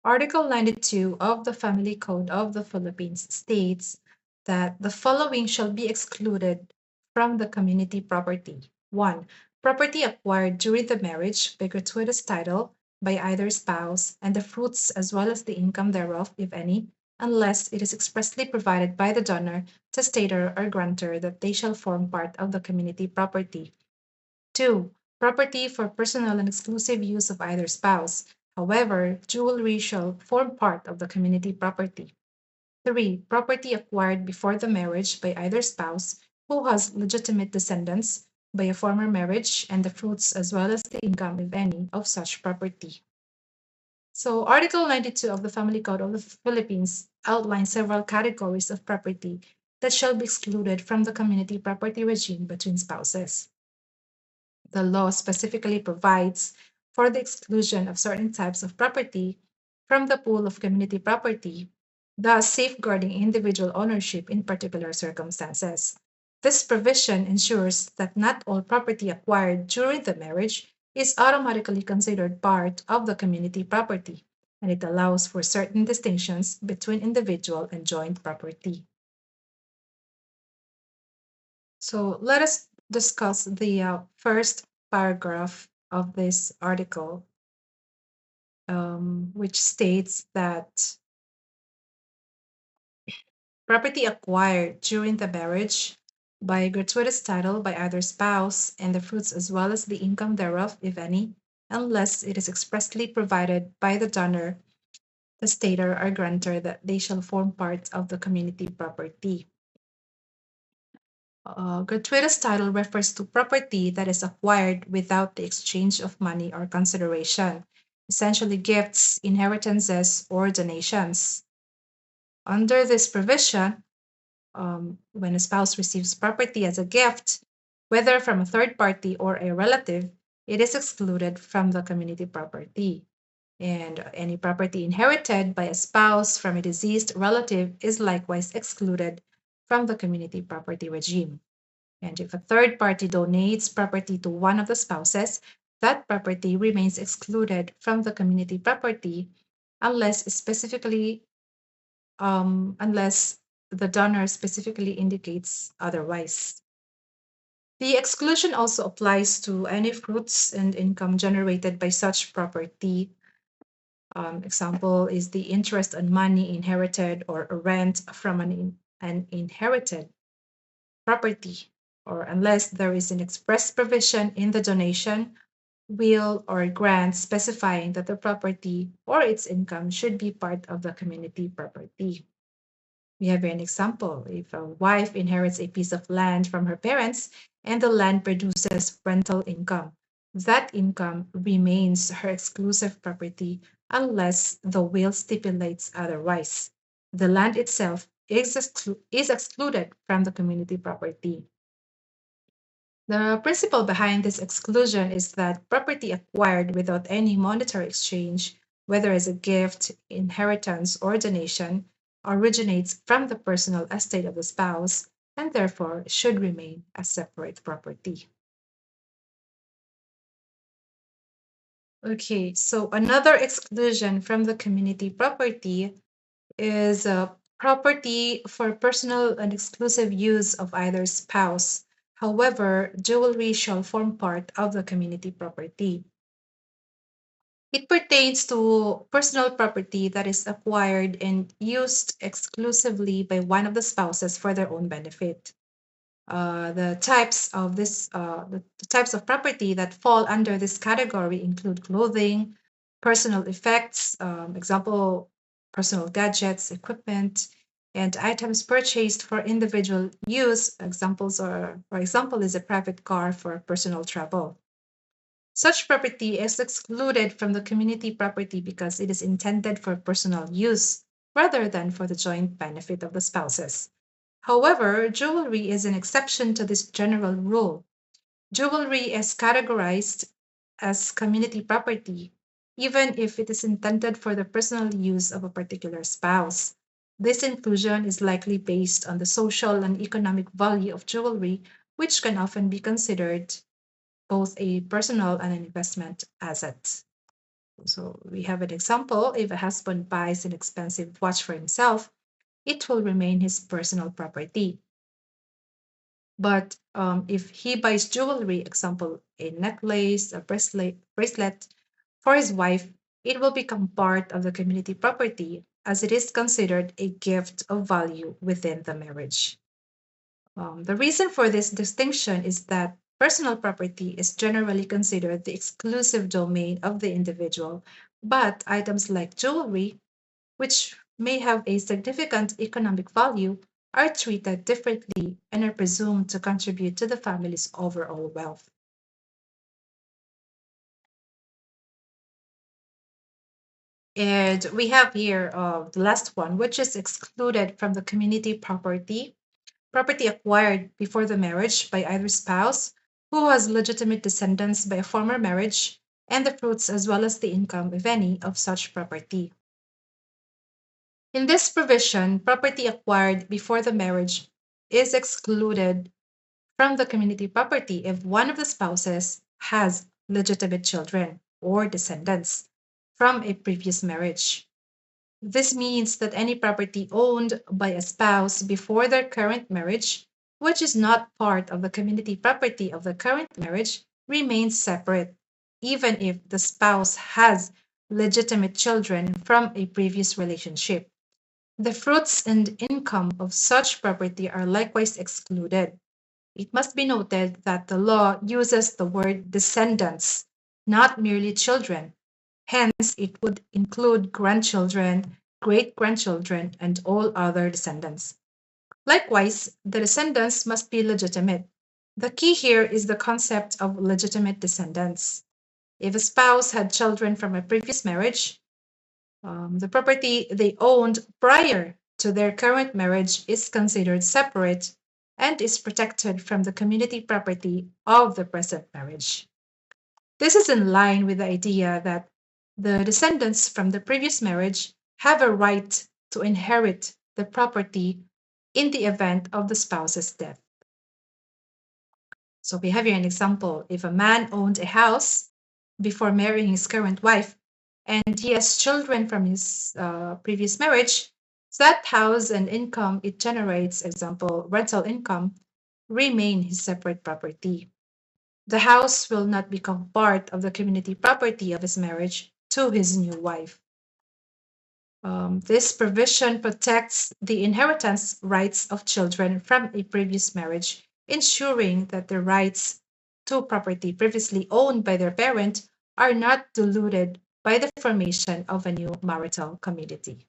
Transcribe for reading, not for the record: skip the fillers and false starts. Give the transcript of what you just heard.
Article 92 of the Family Code of the Philippines states that the following shall be excluded from the community property. 1. Property acquired during the marriage by gratuitous title by either spouse, and the fruits as well as the income thereof, if any, unless it is expressly provided by the donor, testator, or grantor that they shall form part of the community property. 2. Property for personal and exclusive use of either spouse. However, jewelry shall form part of the community property. 3. Property acquired before the marriage by either spouse who has legitimate descendants by a former marriage, and the fruits as well as the income, if any, of such property. So, Article 92 of the Family Code of the Philippines outlines several categories of property that shall be excluded from the community property regime between spouses. The law specifically provides for the exclusion of certain types of property from the pool of community property, thus safeguarding individual ownership in particular circumstances. This provision ensures that not all property acquired during the marriage is automatically considered part of the community property, and it allows for certain distinctions between individual and joint property. So let us discuss the first paragraph of this article, which states that property acquired during the marriage by gratuitous title by either spouse, and the fruits as well as the income thereof, if any, unless it is expressly provided by the donor, the stator, or grantor that they shall form part of the community property. Gratuitous title refers to property that is acquired without the exchange of money or consideration, essentially gifts, inheritances, or donations. Under this provision, when a spouse receives property as a gift, whether from a third party or a relative, it is excluded from the community property. And any property inherited by a spouse from a deceased relative is likewise excluded from the community property regime. And if a third party donates property to one of the spouses, that property remains excluded from the community property unless specifically unless the donor specifically indicates otherwise. The exclusion also applies to any fruits and income generated by such property. Example is the interest on money inherited or a rent from an inherited property, or unless there is an express provision in the donation, will, or grant specifying that the property or its income should be part of the community property. We have an example. If a wife inherits a piece of land from her parents and the land produces rental income, that income remains her exclusive property unless the will stipulates otherwise. The land itself is excluded from the community property. The principle behind this exclusion is that property acquired without any monetary exchange, whether as a gift, inheritance, or donation, originates from the personal estate of the spouse and therefore should remain as separate property. Okay, so another exclusion from the community property is property for personal and exclusive use of either spouse. However, jewelry shall form part of the community property. It pertains to personal property that is acquired and used exclusively by one of the spouses for their own benefit. The types of property that fall under this category include clothing, personal effects, example, personal gadgets, equipment, and items purchased for individual use. For example, is a private car for personal travel. Such property is excluded from the community property because it is intended for personal use rather than for the joint benefit of the spouses. However, jewelry is an exception to this general rule. Jewelry is categorized as community property, even if it is intended for the personal use of a particular spouse. This inclusion is likely based on the social and economic value of jewelry, which can often be considered both a personal and an investment asset. So we have an example. If a husband buys an expensive watch for himself, it will remain his personal property. But if he buys jewelry, example, a necklace, a bracelet for his wife, it will become part of the community property as it is considered a gift of value within the marriage. The reason for this distinction is that personal property is generally considered the exclusive domain of the individual, but items like jewelry, which may have a significant economic value, are treated differently and are presumed to contribute to the family's overall wealth. And we have here the last one, which is excluded from the community property. Property acquired before the marriage by either spouse who has legitimate descendants by a former marriage, and the fruits as well as the income, if any, of such property. In this provision, property acquired before the marriage is excluded from the community property if one of the spouses has legitimate children or descendants from a previous marriage. This means that any property owned by a spouse before their current marriage, which is not part of the community property of the current marriage, remains separate, even if the spouse has legitimate children from a previous relationship. The fruits and income of such property are likewise excluded. It must be noted that the law uses the word descendants, not merely children. Hence, it would include grandchildren, great grandchildren, and all other descendants. Likewise, the descendants must be legitimate. The key here is the concept of legitimate descendants. If a spouse had children from a previous marriage, the property they owned prior to their current marriage is considered separate and is protected from the community property of the present marriage. This is in line with the idea that the descendants from the previous marriage have a right to inherit the property in the event of the spouse's death. So we have here an example. If a man owned a house before marrying his current wife and he has children from his previous marriage, that house and income it generates, example, rental income, remain his separate property. The house will not become part of the community property of his marriage to his new wife. This provision protects the inheritance rights of children from a previous marriage, ensuring that the rights to property previously owned by their parent are not diluted by the formation of a new marital community.